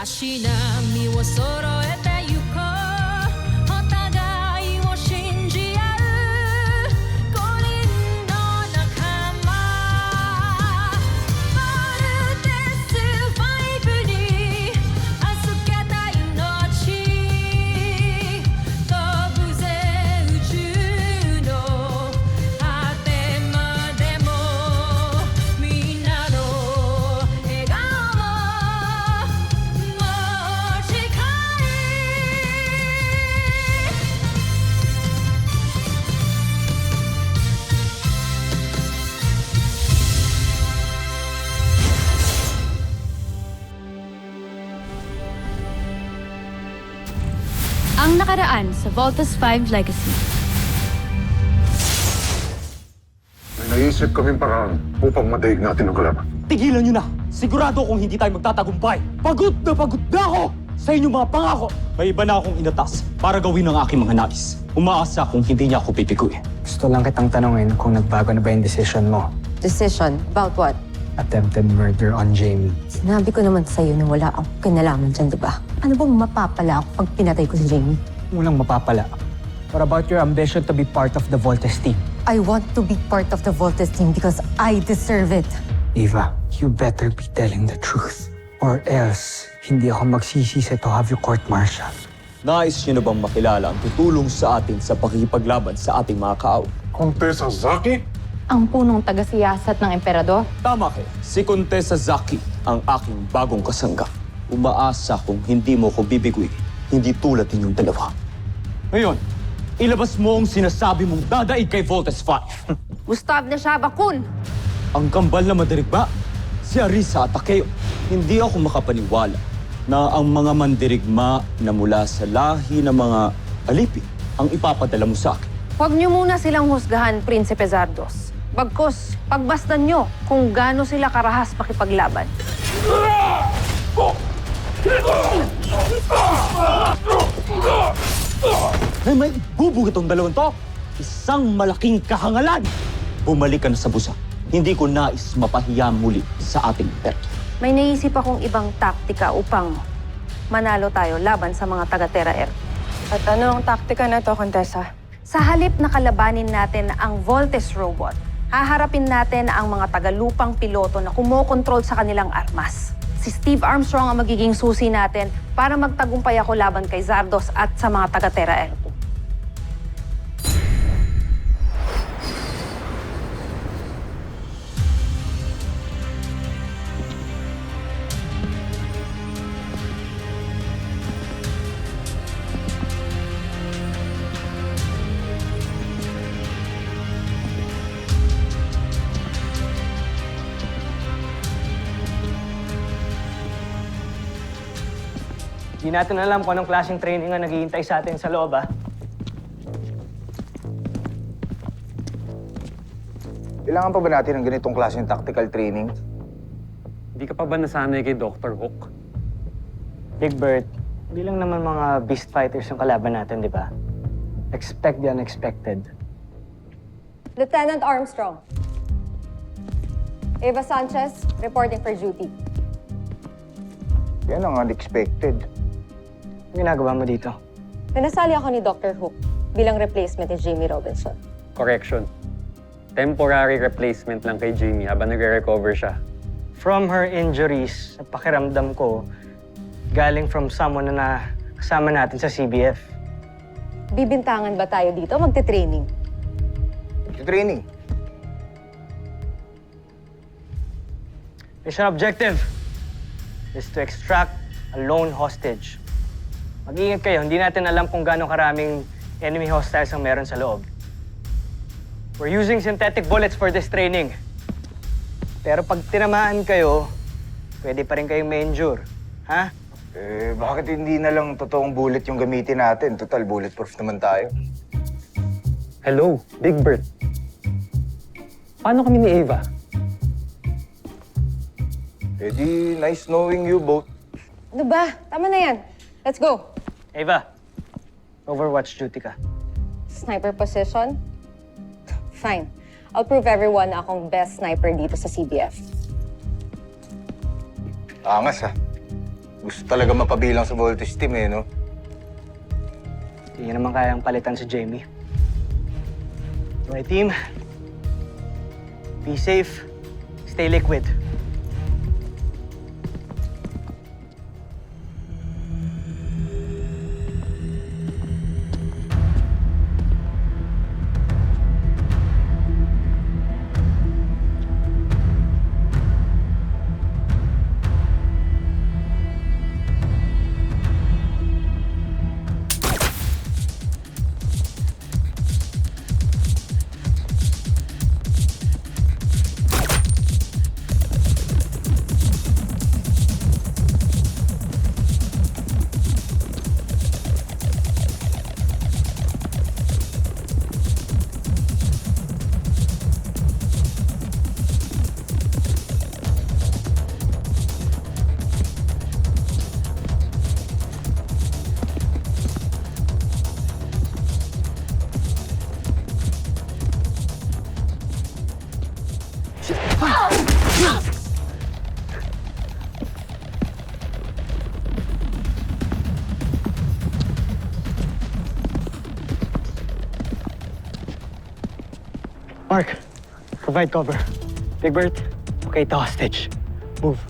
足並みを揃えてゆこうお互いを信じ合う五人の仲間ボルテス5に預けた命飛ぶぜ宇宙の果てまでもみんなの笑顔も近いAng nakaraan sa Voltes 5 Legacy. May naisip kaming paraan upang madaig natin ang kalaban. Tigilan nyo na! Sigurado kung hindi tayo magtatagumpay. Pagod na ako sa inyong mga pangako. May iba na akong inatas para gawin ang aking mga nais. Umaasa kung hindi niya ako pipiguin. Gusto lang kitang tanongin kung nagbago na ba yung decision mo. Decision? About what? Attempted murder on Jamie. Sinabi ko naman sa'yo na wala akong kinalaman dyan, diba? Ano bang mapapala ako pag pinatay ko si Jamie? Walang mapapala. What about your ambition to be part of the Voltes team? I want to be part of the Voltes team because I deserve it. Eva, you better be telling the truth. Or else, hindi ako magsisisi to have you court-martial. Nais niyo na bang makilala ang tutulong sa atin sa pakikipaglaban sa ating mga kaaway? Contessa Zaki? Ang punong taga-siyasat ng emperador. Tama kayo. Si Contessa Zaki ang aking bagong kasangga. Umaasa kung hindi mo ko bibiguin, hindi tulad ninyong dalawa. Ngayon, ilabas mo ang sinasabi mong dadaig kay Voltes 5. Gustav na siya, Bakun! Ang kambal na madirigma, si Arisa at Takeo. Hindi ako makapaniwala na ang mga mandirigma na mula sa lahi ng mga alipin ang ipapadala mo sa akin. Huwag niyo muna silang husgahan, Prinsipe Zardos. Bagkus, pagbastan niyo kung gaano sila karahas makipaglaban. May bubog itong dalawang to. Isang malaking kahangalan. Bumalik ka na sa busa. Hindi ko nais mapahiya muli sa ating perto. May naisip akong ibang taktika upang manalo tayo laban sa mga taga-Terra Air. At ano ang taktika na to, Contessa? Sa halip na kalabanin natin ang Voltes robot, haharapin natin ang mga tagalupang piloto na kumokontrol sa kanilang armas. Si Steve Armstrong ang magiging susi natin para magtagumpay ako laban kay Zardos at sa mga taga-Terra Air. Di natin alam kung anong klaseng training ang naghihintay sa atin sa loob, ah. Kailangan pa ba natin ng ganitong klaseng tactical training? Hindi ka pa ba nasanay kay Dr. Hook? Big Bird, hindi lang naman mga beast fighters yung kalaban natin, di ba? Expect the unexpected. Lieutenant Armstrong. Eva Sanchez, reporting for duty. Yan ang unexpected. Ang ginagawa mo dito? Pinasali ako ni Dr. Hook bilang replacement ni Jamie Robinson. Correction. Temporary replacement lang kay Jamie habang nagre-recover siya. From her injuries, at pakiramdam ko, galing from someone na kasama natin sa CBF. Bibintangan ba tayo dito? Magte-training. Training. Mission objective is to extract a lone hostage. Mag-iingat kayo, hindi natin alam kung gaano karaming enemy hostiles ang meron sa loob. We're using synthetic bullets for this training. Pero pag tinamaan kayo, pwede pa rin kayong ma-injure. Ha? Bakit hindi na lang totoong bullet yung gamitin natin? Total, bulletproof naman tayo. Hello, Big Bird. Paano kami ni Eva? Di nice knowing you both. Ano ba? Tama na yan. Let's go. Eva, overwatch duty ka. Sniper position? Fine. I'll prove everyone na akong best sniper dito sa CBF. Angas, ha? Gusto talaga mapabilang sa Voltes team eh, no? Hindi niya naman kayang palitan si Jamie. Okay, team. Be safe. Stay liquid. Mark, provide cover. Big Bert, okay, the hostage. Move.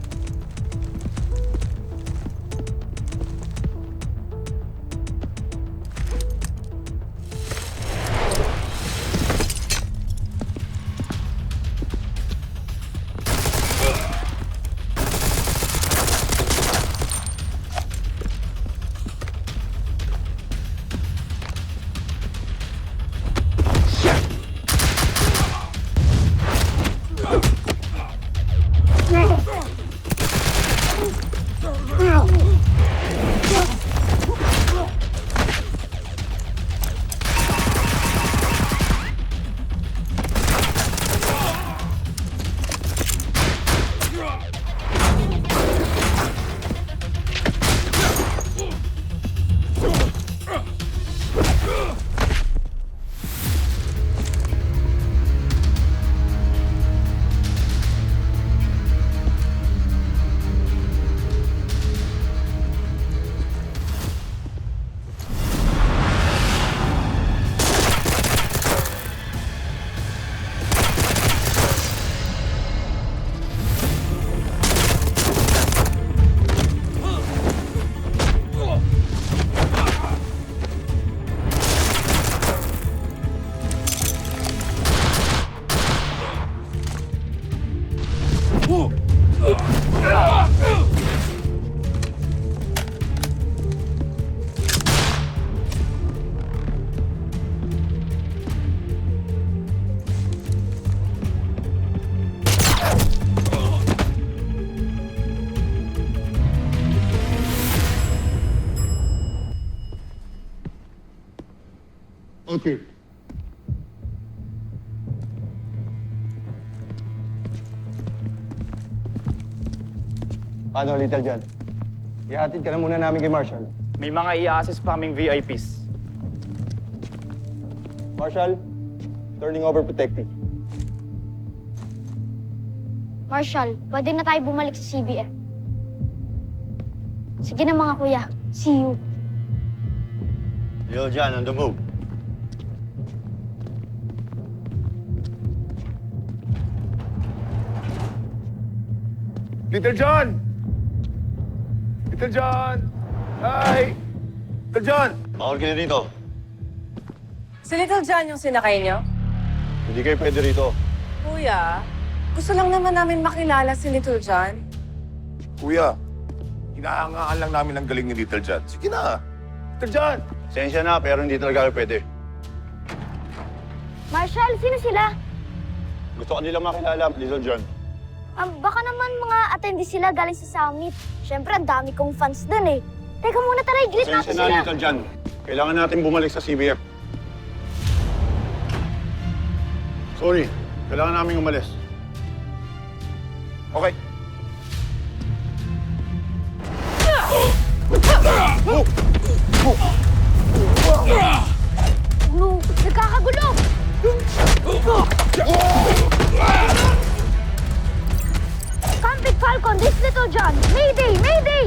Okay. Paano, Little John? Ihatid ka na muna namin kay Marshall. May mga i-assist pa kaming VIPs. Marshall, turning over protective. Marshall, pwede na tayo bumalik sa CBF. Sige na mga kuya. See you. Little John, on the move. Little John! Little John! Hi! Little John! Bawal ka na dito. Si Little John yung sinakay niyo? Hindi kayo pwede rito. Kuya, gusto lang naman namin makilala si Little John. Kuya, hinahangaan lang namin ang galing ni Little John. Sige na! Little John! Sensya na, pero hindi talaga kayo pwede. Marshall, sino sila? Gusto ko nila makilala, Little John. Baka naman mga attendee sila galing sa summit. Siyempre, ang dami kong fans dun eh. Teka muna, tara, i-greet natin Sensya na, sila. Little John. Kailangan natin bumalik sa CBF. Sorry, kailangan namin umalis. Okay. No, nagkakagulo! Come, Big Falcon, this Little John! Mayday! Mayday!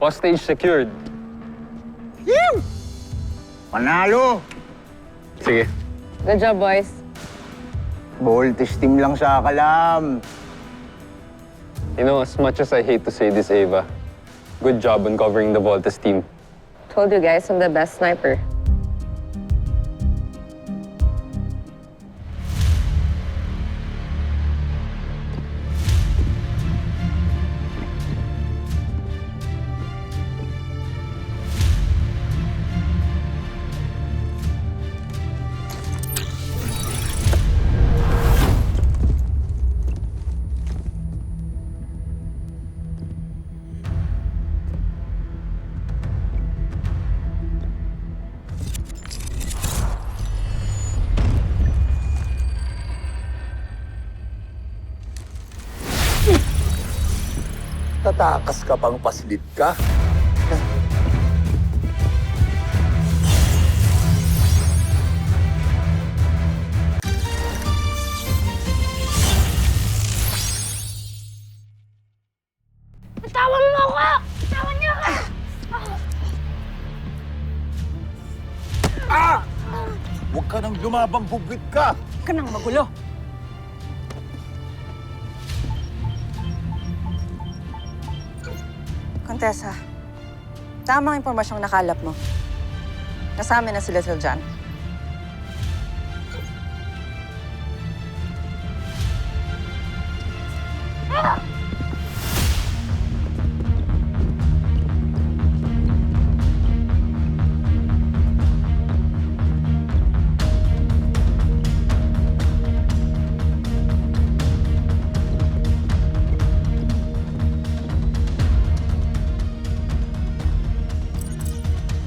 Hostage secured. Panalo! Sige. Good job, boys. Voltes team lang sa kalam. You know, as much as I hate to say this, Ava, good job on covering the Voltes team. Told you guys I'm the best sniper. Tatakas ka pang paslid ka. Bitawan mo ako! Bitawan niyo ako! Huwag ka nang lumabang, bugwit ka! Huwag ka nang magulo. Contessa, tamang impormasyong nakalap mo. Kasama na si Little John.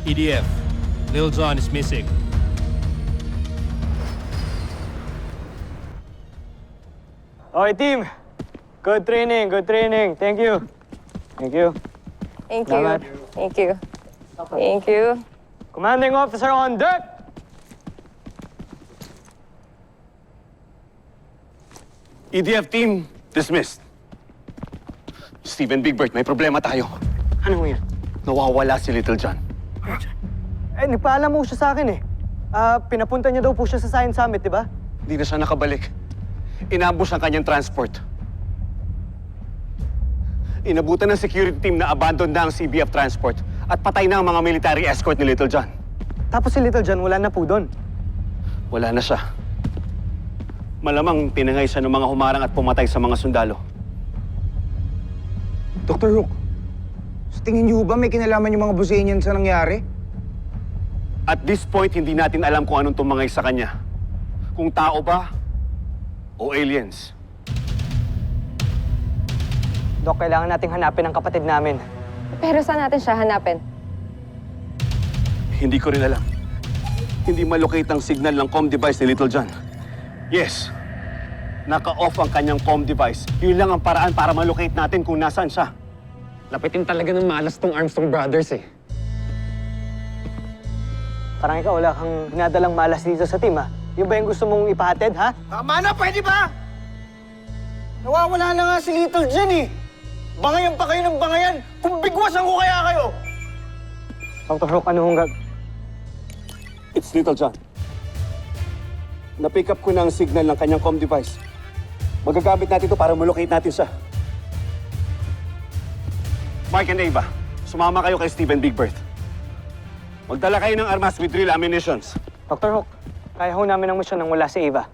EDF, Lil Jon is missing. Okay, team. Good training, good training. Thank you. Thank you. Thank you. Salamat. Thank you. Thank you. Commanding officer on deck! EDF team, dismissed. Steven Bigbert, may problema tayo. Ano yan? Nawawala si Little John. Eh, nagpaalam mo siya sa akin eh. Pinapunta niya daw po siya sa Science Summit, di ba? Hindi na siya nakabalik. Inambush ang kanyang transport. Inabutan ng security team na abandon na ang CBF transport at patay na ang mga military escort ni Little John. Tapos si Little John wala na po doon. Wala na siya. Malamang tinangay siya ng mga humarang at pumatay sa mga sundalo. Dr. Hook, sa tingin niyo ba may kinalaman yung mga Bosenian sa nangyari? At this point, hindi natin alam kung anong tumangay sa kanya. Kung tao ba o aliens. Dok, kailangan nating hanapin ang kapatid namin. Pero saan natin siya hanapin? Hindi ko rin alam. Hindi malocate ang signal ng comm device ni Little John. Yes, naka-off ang kanyang comm device. Yun lang ang paraan para malocate natin kung nasaan siya. Lapitin talaga ng malas tong Armstrong Brothers eh. Parang ikaw wala kang dinadalang malas dito sa team, ha? Yung ba yung gusto mong ipahatid, ha? Tama na, pwede ba? Nawawala na nga si Little John eh. Bangayan pa kayo ng bangayan. Kung bigwasan ko kaya kayo. Dr. Hook, ano hong It's Little John. Na-pick up ko na ang signal ng kanyang comm device. Magagamit natin ito para malocate natin siya. Mark and Ava, sumama kayo kay Steven Bigbert. Magdala kayo ng armas with real ammunitions. Dr. Hook, kaya ho namin ang misyon nang wala si Ava.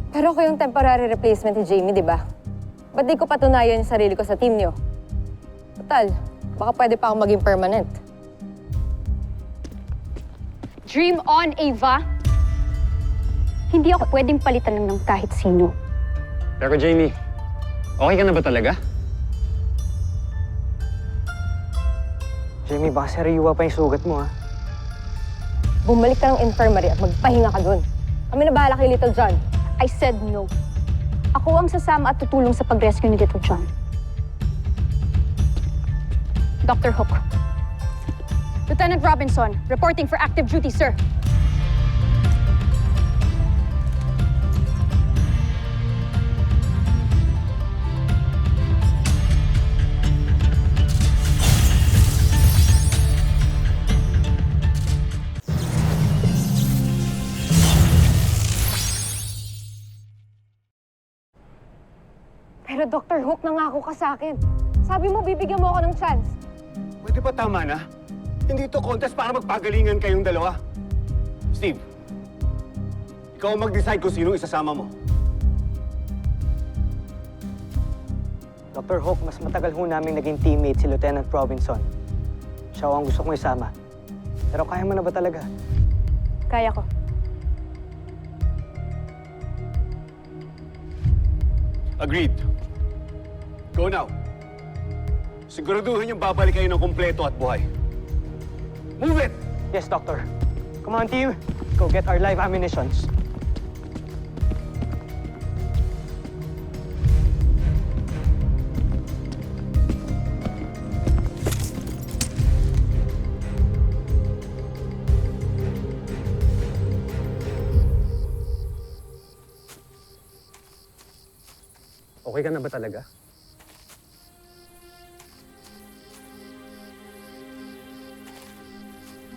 Pero ako yung temporary replacement ni Jamie, di ba? Ba't di ko patunayan yung sarili ko sa team niyo? Total, baka pwede pa akong maging permanent. Dream on, Ava! Hindi ako pwedeng palitan ng kahit sino. Pero Jamie, okay ka na ba talaga? Jamie, baka sariwa pa yung sugat mo, ha? Bumalik ka ng infirmary at magpahinga ka dun. Kami na bahala kay Little John. I said no. Ako ang sasama at tutulong sa pag-rescue ni Little John. Dr. Hook. Lieutenant Robinson, reporting for active duty, sir. Dr. Hook, nangako ka sa akin. Sabi mo, bibigyan mo ako ng chance. Pwede ba tama na? Hindi ito contest para magpagalingan kayong dalawa. Steve, ikaw ang mag-decide kung sino isasama mo. Dr. Hook, mas matagal ho namin naging teammate si Lieutenant Robinson. Siya ho ang gusto kong isama. Pero kaya mo na ba talaga? Kaya ko. Agreed. Go now. Siguraduhin yung babalik kayo ng kumpleto at buhay. Move it! Yes, Doctor. Come on, team. Go get our live ammunitions. Okay ka na ba talaga?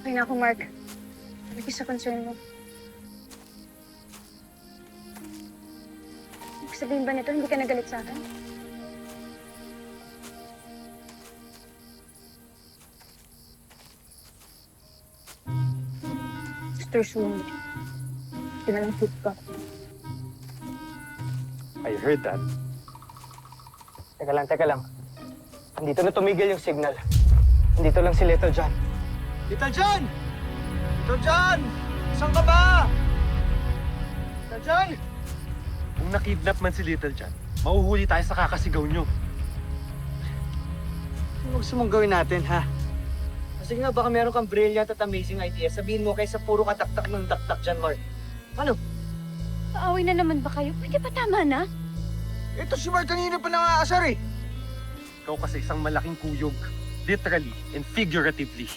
Okay na ako, Mark. Thank you sa concern mo. Ibig sabihin ba nito, hindi ka nagalit sa akin? Mr. Sumi, kinalang food ka. I heard that. Teka lang. Andito na tumigil yung signal. Andito lang si Little John. Little John! Little John! Saan ka ba? Little John! Kung nakidnap man si Little John, mauhuli tayo sa kakasigaw nyo. Ano gusto mong gawin natin, ha? Sige nga, baka meron kang brilliant at amazing idea. Sabihin mo kaysa puro kataktak ng taktak dyan, Mark. Ano? Paaway na naman ba kayo? Pwede ba tama na? Ito si Mark kanina pa nangaasar eh. Ikaw kasi isang malaking kuyog. Literally and figuratively.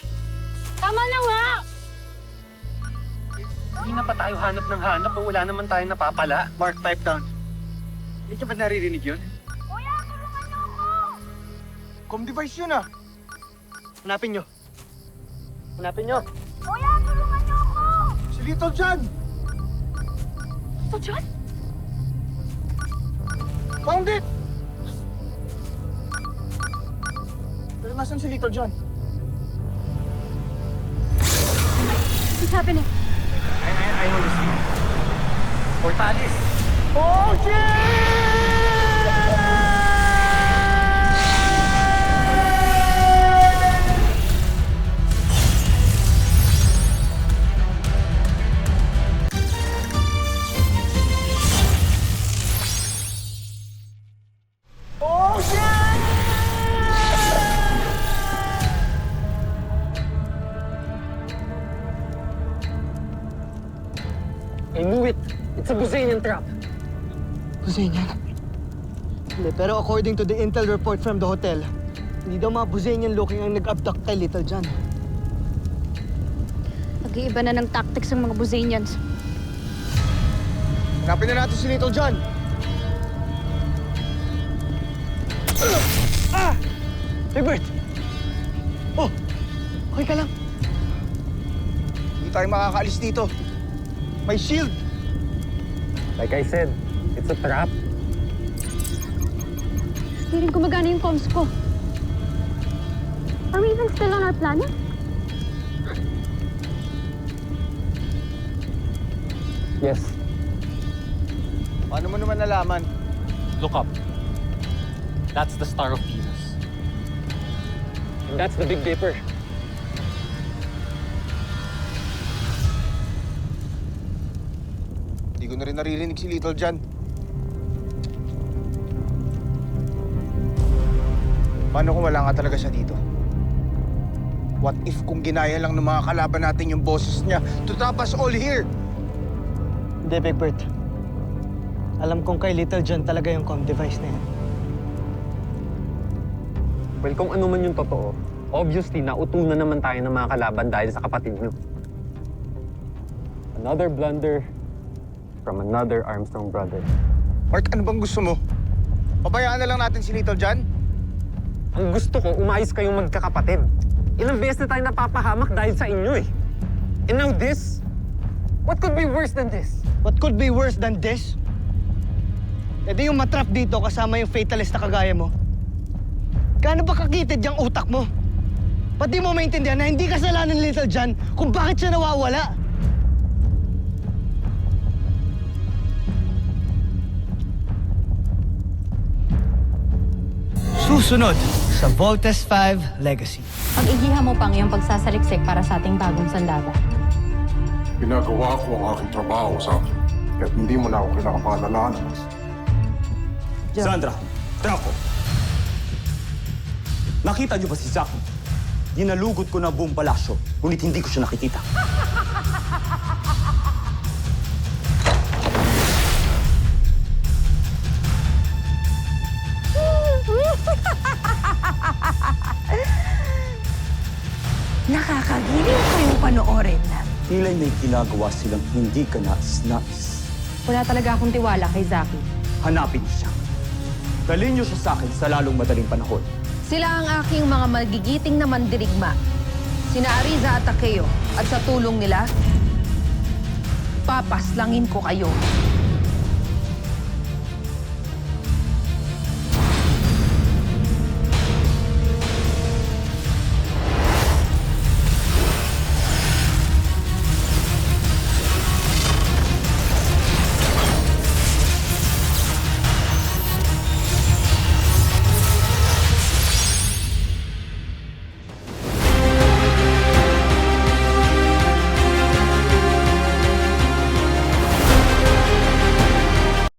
Tama na nga! Hindi na pa tayo hanap ng hanap o wala naman tayo napapala. Mark, type down. Hindi ka ba naririnig yun? Kuya, tulungan niyo ako! Com device yun ah. Hanapin nyo. Hanapin nyo. Kuya, tulungan niyo ako! Si Little John! Ito, John? Found it! Pero nasan si Little John? What's happening? I know this thing. Portalis! Oh, shit! Oh, shit! I knew it. It's a Buzanian trap. Buzanian? Hindi, pero according to the intel report from the hotel, hindi daw mga Buzanian-looking ang nag-abduct kay Little John. Nag-iiba na ng tactics ng mga Buzanians. Hanapin na natin si Little John. Bert! Oh! Okay ka lang? Hindi tayo makakaalis dito. May shield. Like I said, it's a trap. Hindi rin gumagana yung comms ko. Are we even still on our planet? Yes. Paano mo naman nalaman? Look up. That's the Star of Venus. And that's the Big Dipper. Hindi ko na rin naririnig si Little John. Paano kung wala nga talaga siya dito? What if kung ginaya lang ng mga kalaban natin yung boses niya to trap us all here? Hindi, Big Bert. Alam kong kay Little John talaga yung comm device na yan. Well, kung ano man yung totoo, obviously nautunan naman tayo ng mga kalaban dahil sa kapatid niyo. Another blunder from another Armstrong brother. Mark, ano bang gusto mo? Pabayaan na lang natin si Little John? Ang gusto ko, umayos kayong magkakapatid. Ilang beses na tayo napapahamak dahil sa inyo eh. And now this? What could be worse than this? What could be worse than this? E di yung matrap dito kasama yung fatalist na kagaya mo. Gaano ba kakitid yung utak mo? Pati mo maintindihan na hindi kasalanan ni Little John kung bakit siya nawawala. Susunod sa Voltes 5 Legacy. Pag-igihan mo pang iyong pagsasaliksik para sa ating bagong sandata. Ginagawa ko ang aking trabaho sa akin. Kaya't hindi mo na ako kailangan paalalahanan. Sandra, Draco. Nakita niyo ba si Zaki? Ginalugod ko na buong palasyo, ngunit hindi ko siya nakikita. Nakakagiliw kayong panoorin na. Tila may ginagawa silang hindi ka nais-nais. Wala talaga akong tiwala kay Zaki. Hanapin niyo siya. Dalhin niyo siya sa akin sa lalong madaling panahon. Sila ang aking mga magigiting na mandirigma. Sina Ariza at Takeo. At sa tulong nila, papaslangin ko kayo.